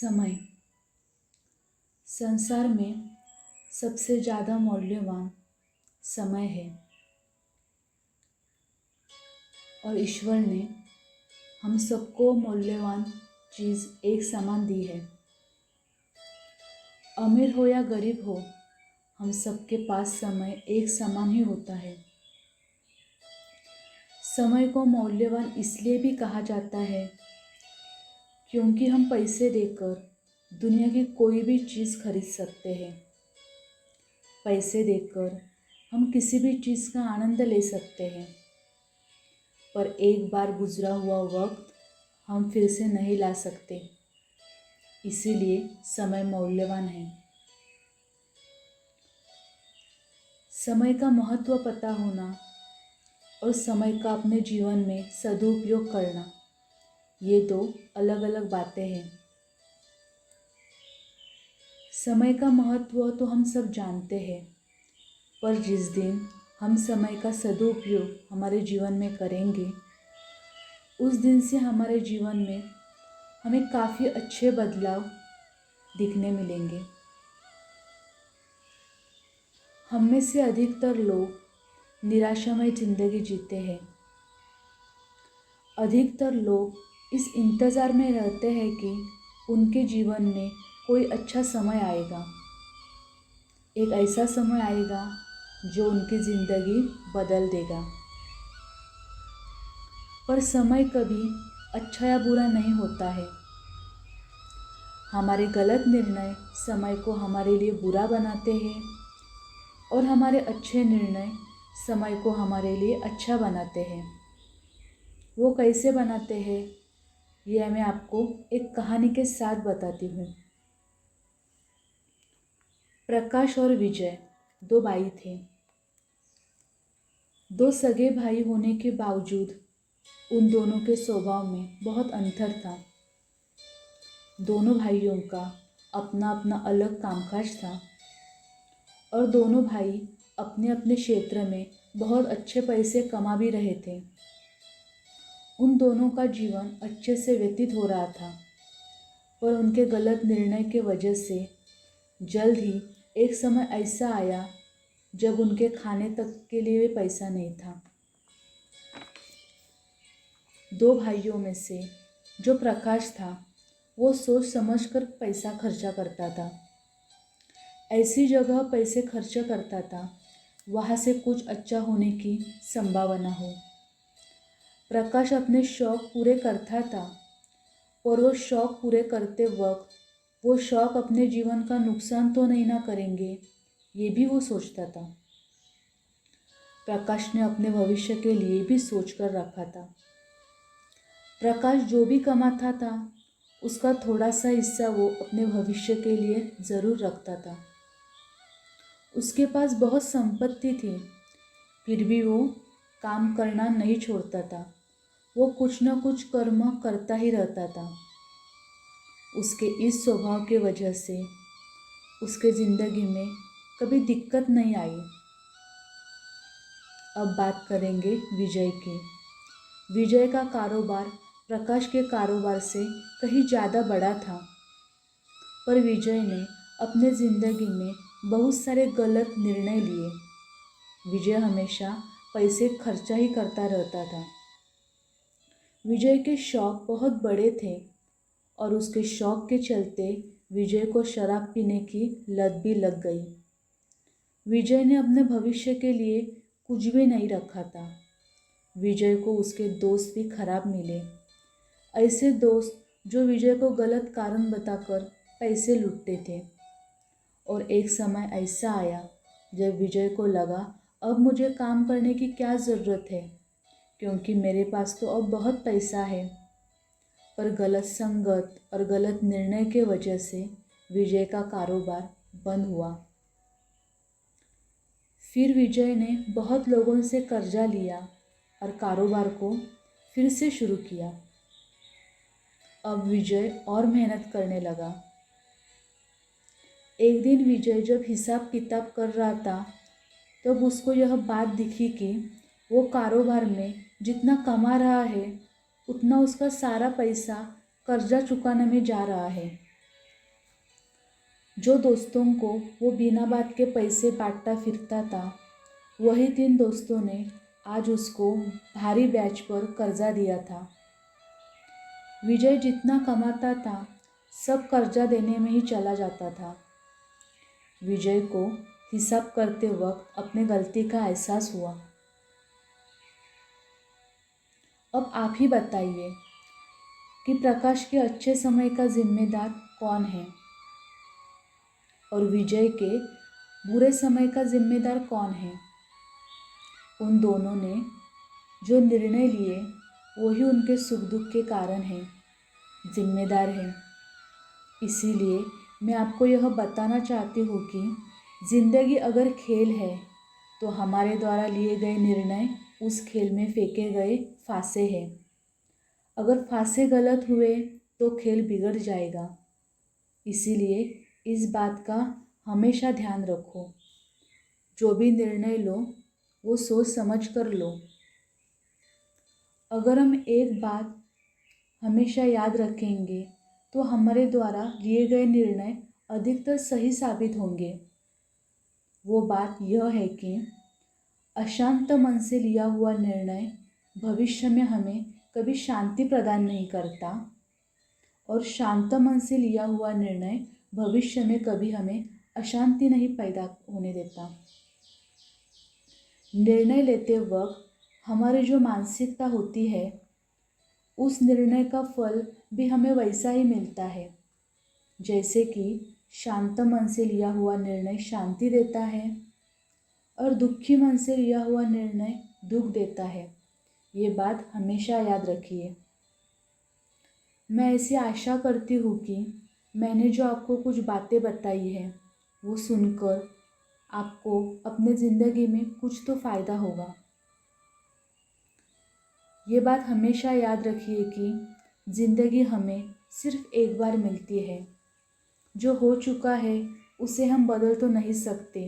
समय संसार में सबसे ज़्यादा मूल्यवान समय है और ईश्वर ने हम सबको मूल्यवान चीज़ एक समान दी है। अमीर हो या गरीब हो, हम सबके पास समय एक समान ही होता है। समय को मूल्यवान इसलिए भी कहा जाता है क्योंकि हम पैसे देकर दुनिया की कोई भी चीज़ खरीद सकते हैं। पैसे देकर हम किसी भी चीज़ का आनंद ले सकते हैं, पर एक बार गुजरा हुआ वक्त हम फिर से नहीं ला सकते। इसीलिए समय मूल्यवान है। समय का महत्व पता होना और समय का अपने जीवन में सदुपयोग करना, ये दो अलग अलग बातें हैं। समय का महत्व तो हम सब जानते हैं, पर जिस दिन हम समय का सदुपयोग हमारे जीवन में करेंगे, उस दिन से हमारे जीवन में हमें काफ़ी अच्छे बदलाव दिखने मिलेंगे। हम में से अधिकतर लोग निराशामय ज़िंदगी जीते हैं। अधिकतर लोग इस इंतज़ार में रहते हैं कि उनके जीवन में कोई अच्छा समय आएगा, एक ऐसा समय आएगा जो उनकी ज़िंदगी बदल देगा। पर समय कभी अच्छा या बुरा नहीं होता है। हमारे गलत निर्णय समय को हमारे लिए बुरा बनाते हैं और हमारे अच्छे निर्णय समय को हमारे लिए अच्छा बनाते हैं। वो कैसे बनाते हैं, ये मैं आपको एक कहानी के साथ बताती हूँ। प्रकाश और विजय दो भाई थे। दो सगे भाई होने के बावजूद उन दोनों के स्वभाव में बहुत अंतर था। दोनों भाइयों का अपना अपना अलग कामकाज था और दोनों भाई अपने अपने क्षेत्र में बहुत अच्छे पैसे कमा भी रहे थे। उन दोनों का जीवन अच्छे से व्यतीत हो रहा था, पर उनके गलत निर्णय के वजह से जल्द ही एक समय ऐसा आया जब उनके खाने तक के लिए भी पैसा नहीं था। दो भाइयों में से जो प्रकाश था, वो सोच समझकर पैसा खर्चा करता था। ऐसी जगह पैसे खर्च करता था वहाँ से कुछ अच्छा होने की संभावना हो। प्रकाश अपने शौक पूरे करता था, और वो शौक पूरे करते वक्त वो शौक अपने जीवन का नुकसान तो नहीं ना करेंगे, ये भी वो सोचता था। प्रकाश ने अपने भविष्य के लिए भी सोच कर रखा था। प्रकाश जो भी कमाता था उसका थोड़ा सा हिस्सा वो अपने भविष्य के लिए ज़रूर रखता था। उसके पास बहुत संपत्ति थी, फिर भी वो काम करना नहीं छोड़ता था। वो कुछ न कुछ कर्म करता ही रहता था। उसके इस स्वभाव के वजह से उसके ज़िंदगी में कभी दिक्कत नहीं आई। अब बात करेंगे विजय की। विजय का कारोबार प्रकाश के कारोबार से कहीं ज़्यादा बड़ा था, पर विजय ने अपने ज़िंदगी में बहुत सारे गलत निर्णय लिए। विजय हमेशा पैसे खर्चा ही करता रहता था। विजय के शौक़ बहुत बड़े थे और उसके शौक़ के चलते विजय को शराब पीने की लत भी लग गई। विजय ने अपने भविष्य के लिए कुछ भी नहीं रखा था। विजय को उसके दोस्त भी खराब मिले, ऐसे दोस्त जो विजय को गलत कारण बताकर पैसे लूटते थे। और एक समय ऐसा आया जब विजय को लगा अब मुझे काम करने की क्या ज़रूरत है, क्योंकि मेरे पास तो अब बहुत पैसा है। पर गलत संगत और गलत निर्णय के वजह से विजय का कारोबार बंद हुआ। फिर विजय ने बहुत लोगों से कर्जा लिया और कारोबार को फिर से शुरू किया। अब विजय और मेहनत करने लगा। एक दिन विजय जब हिसाब किताब कर रहा था, तब उसको यह बात दिखी कि वो कारोबार में जितना कमा रहा है उतना उसका सारा पैसा कर्जा चुकाने में जा रहा है। जो दोस्तों को वो बिना बात के पैसे बांटता फिरता था, वही 3 दोस्तों ने आज उसको भारी ब्याज पर कर्जा दिया था। विजय जितना कमाता था सब कर्जा देने में ही चला जाता था। विजय को हिसाब करते वक्त अपने गलती का एहसास हुआ। अब आप ही बताइए कि प्रकाश के अच्छे समय का जिम्मेदार कौन है और विजय के बुरे समय का जिम्मेदार कौन है। उन दोनों ने जो निर्णय लिए वही उनके सुख दुख के कारण है, जिम्मेदार है। इसीलिए मैं आपको यह बताना चाहती हूँ कि ज़िंदगी अगर खेल है तो हमारे द्वारा लिए गए निर्णय उस खेल में फेंके गए फांसे हैं। अगर फांसे गलत हुए तो खेल बिगड़ जाएगा। इसीलिए इस बात का हमेशा ध्यान रखो। जो भी निर्णय लो वो सोच समझ कर लो। अगर हम एक बात हमेशा याद रखेंगे तो हमारे द्वारा लिए गए निर्णय अधिकतर सही साबित होंगे। वो बात यह है कि अशांत मन से लिया हुआ निर्णय भविष्य में हमें कभी शांति प्रदान नहीं करता और शांत मन से लिया हुआ निर्णय भविष्य में कभी हमें अशांति नहीं पैदा होने देता। निर्णय लेते वक्त हमारी जो मानसिकता होती है उस निर्णय का फल भी हमें वैसा ही मिलता है। जैसे कि शांत मन से लिया हुआ निर्णय शांति देता है और दुखी मन से लिया हुआ निर्णय दुख देता है। ये बात हमेशा याद रखिए। मैं ऐसी आशा करती हूँ कि मैंने जो आपको कुछ बातें बताई है वो सुनकर आपको अपने ज़िंदगी में कुछ तो फ़ायदा होगा। ये बात हमेशा याद रखिए कि ज़िंदगी हमें सिर्फ एक बार मिलती है। जो हो चुका है उसे हम बदल तो नहीं सकते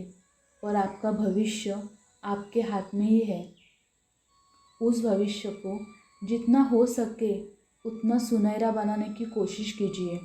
और आपका भविष्य आपके हाथ में ही है। उस भविष्य को जितना हो सके उतना सुनहरा बनाने की कोशिश कीजिए।